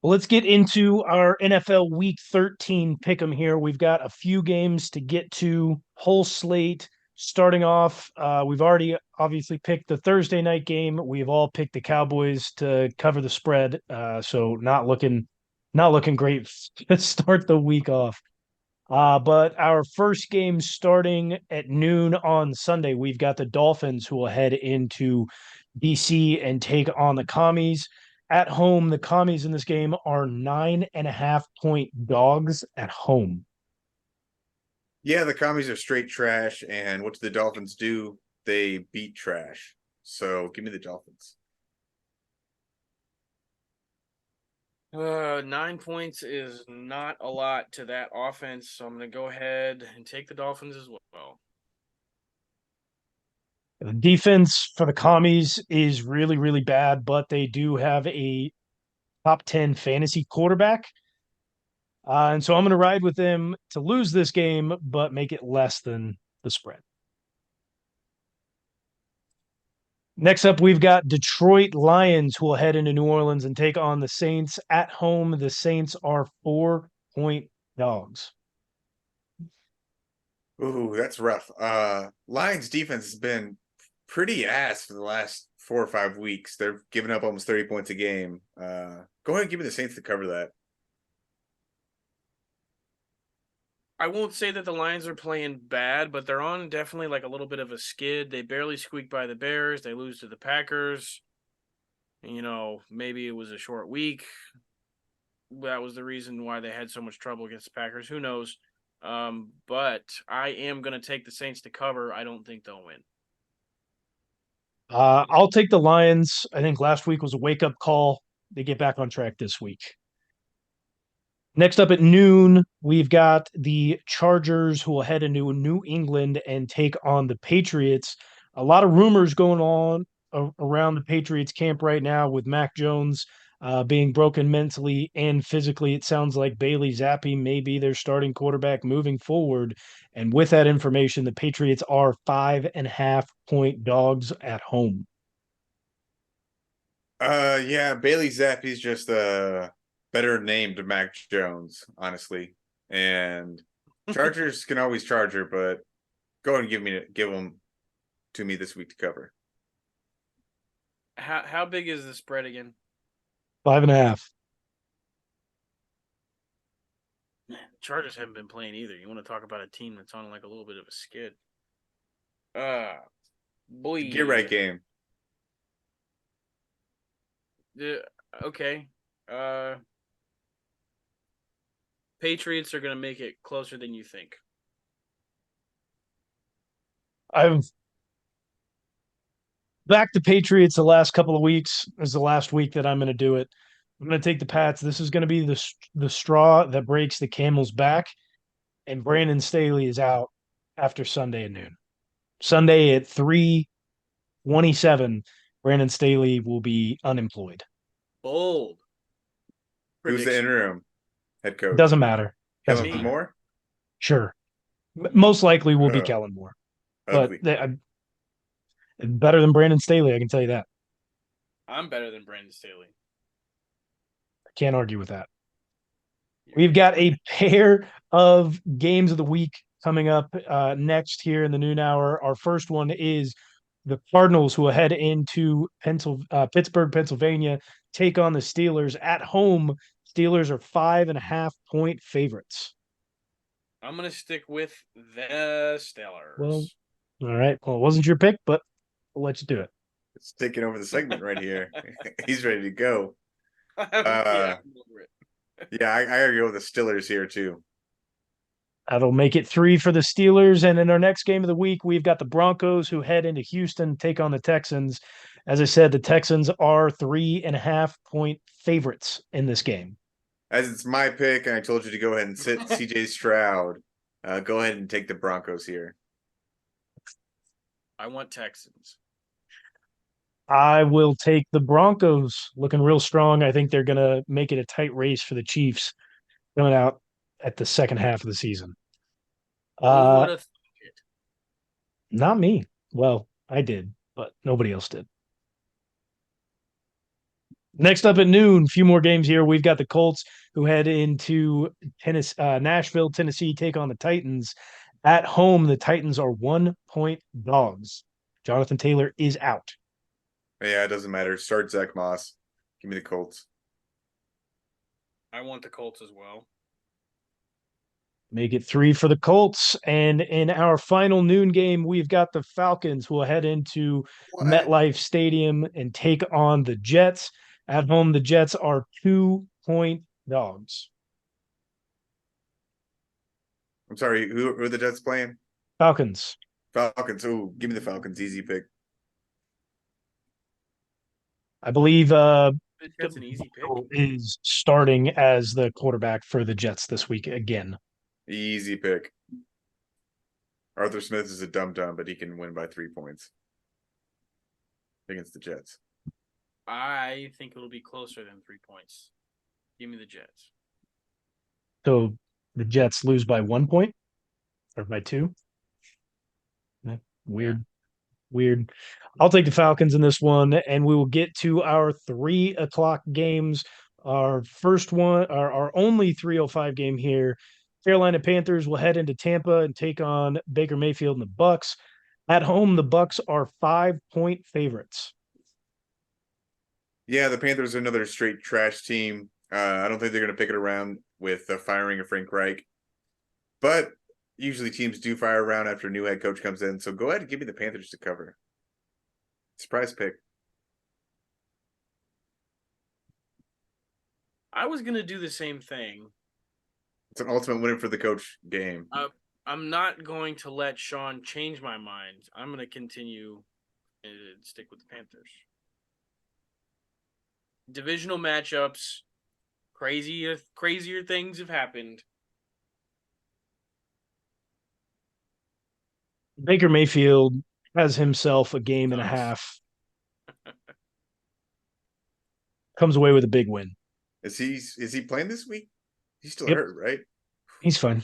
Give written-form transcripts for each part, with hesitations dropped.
Well, let's get into our NFL Week 13 pick'em here. We've got a few games to get to, whole slate. Starting off, we've already obviously picked the Thursday night game. We've all picked the Cowboys to cover the spread, so not looking great to start the week off. But our first game starting at noon on Sunday, we've got the Dolphins who will head into DC and take on the Commies. At home, the Commies in this game are 9.5 point dogs at home. Yeah, the commies are straight trash, and what do the Dolphins do? They beat trash. So give me the Dolphins. 9 points is not a lot to that offense, so I'm going to go ahead and take the Dolphins as well. The defense for the Commies is really, really bad, but they do have a top 10 fantasy quarterback. And so I'm going to ride with them to lose this game, but make it less than the spread. Next up, we've got Detroit Lions who will head into New Orleans and take on the Saints at home. The Saints are 4 point dogs. Ooh, that's rough. Lions defense has been pretty ass for the last 4 or 5 weeks. They're giving up almost 30 points a game. Go ahead and give me the Saints to cover that. I won't say that the Lions are playing bad, but they're on definitely like a little bit of a skid. They barely squeak by the Bears. They lose to the Packers. Maybe it was a short week. That was the reason why they had so much trouble against the Packers. Who knows? But I am going to take the Saints to cover. I don't think they'll win. I'll take the Lions. I think last week was a wake up call. They get back on track this week. Next up at noon, we've got the Chargers who will head into New England and take on the Patriots. A lot of rumors going on around the Patriots camp right now with Mac Jones being broken mentally and physically. It sounds like Bailey Zappi may be their starting quarterback moving forward. And with that information, the Patriots are 5.5 point dogs at home. Yeah, Bailey Zappi's just a better named Mac Jones, honestly. And Chargers can always charger, but go ahead and give them to me this week to cover. How big is the spread again? 5.5. Man, Chargers haven't been playing either. You want to talk about a team that's on like a little bit of a skid? Boy, Get right game. Okay. Patriots are going to make it closer than you think. I've backed the Patriots the last couple of weeks. This is the last week that I'm going to do it. I'm going to take the Pats. This is going to be the straw that breaks the camel's back. And Brandon Staley is out after Sunday at noon. Sunday at 3:27, Brandon Staley will be unemployed. Bold Who's the prediction. interim head coach? Doesn't matter. Doesn't Kellen matter. Moore? Sure. Most likely will be Kellen Moore. But Ugly. better than Brandon Staley, I can tell you that. I'm better than Brandon Staley. I can't argue with that. We've got a pair of games of the week coming up next here in the noon hour. Our first one is the Cardinals, who will head into Pittsburgh, Pennsylvania, take on the Steelers at home. Steelers are 5.5 point favorites. I'm going to stick with the Steelers. Well, all right. Well, it wasn't your pick, but I'll let you do it. It's taking over the segment right here. He's ready to go. Yeah, Yeah, I gotta go with the Steelers here too. That'll make it 3 for the Steelers. And in our next game of the week, we've got the Broncos who head into Houston, take on the Texans. As I said, the Texans are 3.5 point favorites in this game. As it's my pick, and I told you to go ahead and sit CJ Stroud. Go ahead and take the Broncos here. I want Texans. I will take the Broncos, looking real strong. I think they're going to make it a tight race for the Chiefs coming out at the second half of the season. Who would have thought it? Not me. Well, I did, but nobody else did. Next up at noon, a few more games here. We've got the Colts who head into Nashville, Tennessee, take on the Titans. At home, the Titans are 1-point dogs. Jonathan Taylor is out. Yeah, it doesn't matter. Start Zach Moss. Give me the Colts. I want the Colts as well. Make it 3 for the Colts. And in our final noon game, we've got the Falcons who will head into What? MetLife Stadium and take on the Jets. At home, the Jets are 2-point dogs. I'm sorry. Who are the Jets playing? Falcons. Falcons. Oh, give me the Falcons. Easy pick. I believe That's an easy pick. is starting as the quarterback for the Jets this week again. Easy pick. Arthur Smith is a dum dum, but he can win by 3 points against the Jets. I think it'll be closer than 3 points. Give me the Jets. So the Jets lose by 1 point or by 2. Weird. Weird. I'll take the Falcons in this one, and we will get to our 3 o'clock games. Our first one, our only 3:05 game here. Carolina Panthers will head into Tampa and take on Baker Mayfield and the Bucks. At home, the Bucks are 5-point favorites. Yeah, the Panthers are another straight trash team. I don't think they're going to pick it around with the firing of Frank Reich. But usually teams do fire around after a new head coach comes in. So go ahead and give me the Panthers to cover. Surprise pick. I was gonna do the same thing. It's an ultimate winner for the coach game. I'm not going to let Sean change my mind. I'm gonna continue and stick with the Panthers. Divisional matchups, crazier things have happened. Baker Mayfield has himself a game and a half. Comes away with a big win. Is he playing this week? He's still Yep. hurt, right? He's fine.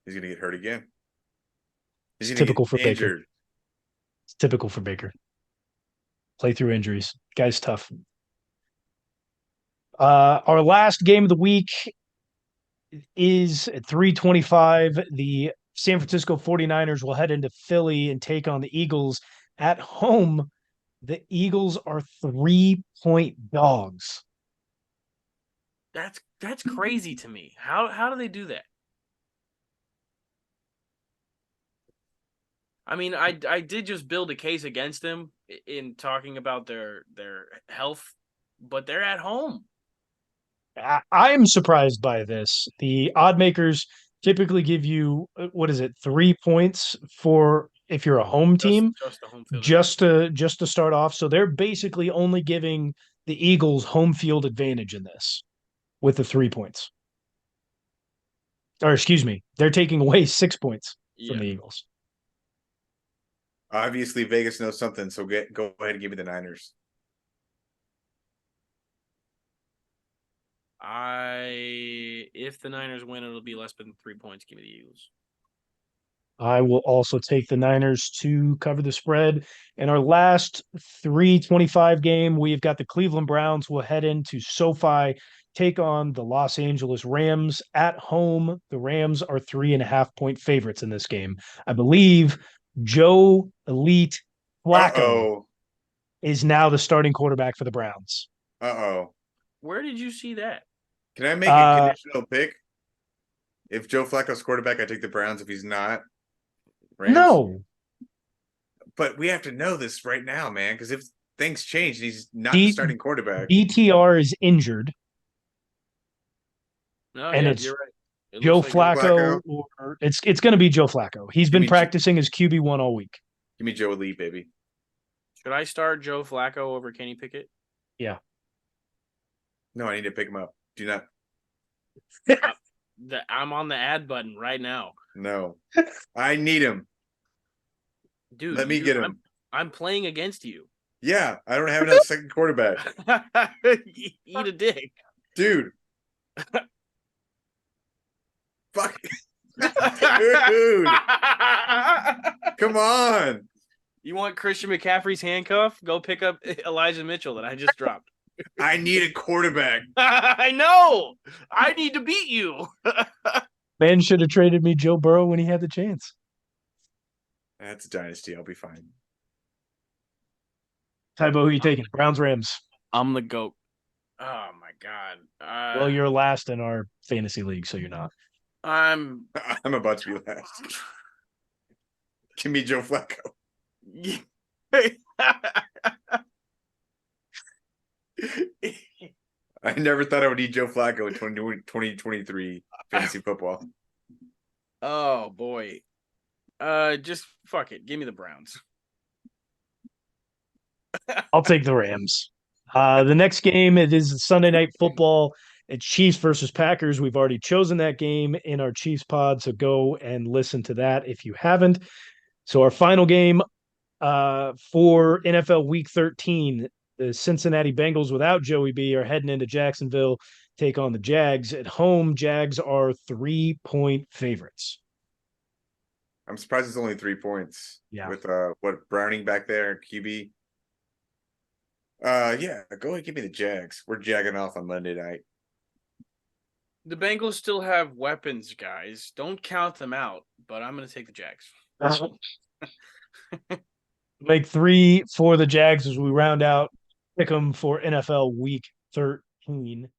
He's gonna get hurt again. He's It's gonna typical get for Baker. injured. It's typical for Baker. Play through injuries. Guy's tough. Our last game of the week is at 3:25. The San Francisco 49ers will head into Philly and take on the Eagles. At home, the Eagles are 3-point dogs. That's crazy to me. How do they do that? I mean, I did just build a case against them in talking about their health, but they're at home. I'm surprised by this. The odd makers typically give you, what is it, 3 points for if you're a home team, Just the home field just to start off. So they're basically only giving the Eagles home field advantage in this with the 3 points. Or excuse me, they're taking away 6 points from the Eagles. Obviously, Vegas knows something, so go ahead and give me the Niners. If the Niners win, it'll be less than 3 points. Give me the Eagles. I will also take the Niners to cover the spread. In our last 3:25 game, we've got the Cleveland Browns will head into SoFi, take on the Los Angeles Rams. At home, the Rams are 3.5-point favorites in this game. I believe Joe Elite Flacco is now the starting quarterback for the Browns. Where did you see that? Can I make a conditional pick? If Joe Flacco's quarterback, I take the Browns. If he's not, Rams. No. But we have to know this right now, man, because if things change and he's not the starting quarterback. DTR is injured. No, and yeah, it's you're right. Joe Flacco, or it's going to be Joe Flacco. He's been practicing as QB1 all week. Give me Joe Elite, baby. Should I start Joe Flacco over Kenny Pickett? Yeah. No, I need to pick him up. Do not. I'm on the add button right now. No, I need him. Dude, let me get him. I'm playing against you. Yeah, I don't have another second quarterback. Eat a dick. Dude. Fuck. Dude. Come on. You want Christian McCaffrey's handcuff? Go pick up Elijah Mitchell that I just dropped. I need a quarterback. I know. I need to beat you. Man should have traded me Joe Burrow when he had the chance. That's a dynasty. I'll be fine. Tybo, who you taking? Browns, Rams. I'm the GOAT. Oh my god. Well, you're last in our fantasy league, so you're not. I'm I'm about to be last. Give me Joe Flacco. I never thought I would need Joe Flacco in 2023 fantasy football. Oh boy. Just fuck it. Give me the Browns. I'll take the Rams. The next game, it is Sunday Night Football. It's Chiefs versus Packers. We've already chosen that game in our Chiefs pod, so go and listen to that if you haven't. So our final game for NFL Week 13, the Cincinnati Bengals without Joey B are heading into Jacksonville, take on the Jags. At home, Jags are 3-point favorites. I'm surprised it's only 3 points. Yeah. With what Browning back there, QB. Yeah, go ahead, give me the Jags. We're jagging off on Monday night. The Bengals still have weapons, guys. Don't count them out, but I'm going to take the Jags. Make 3 for the Jags as we round out pick them for NFL Week 13.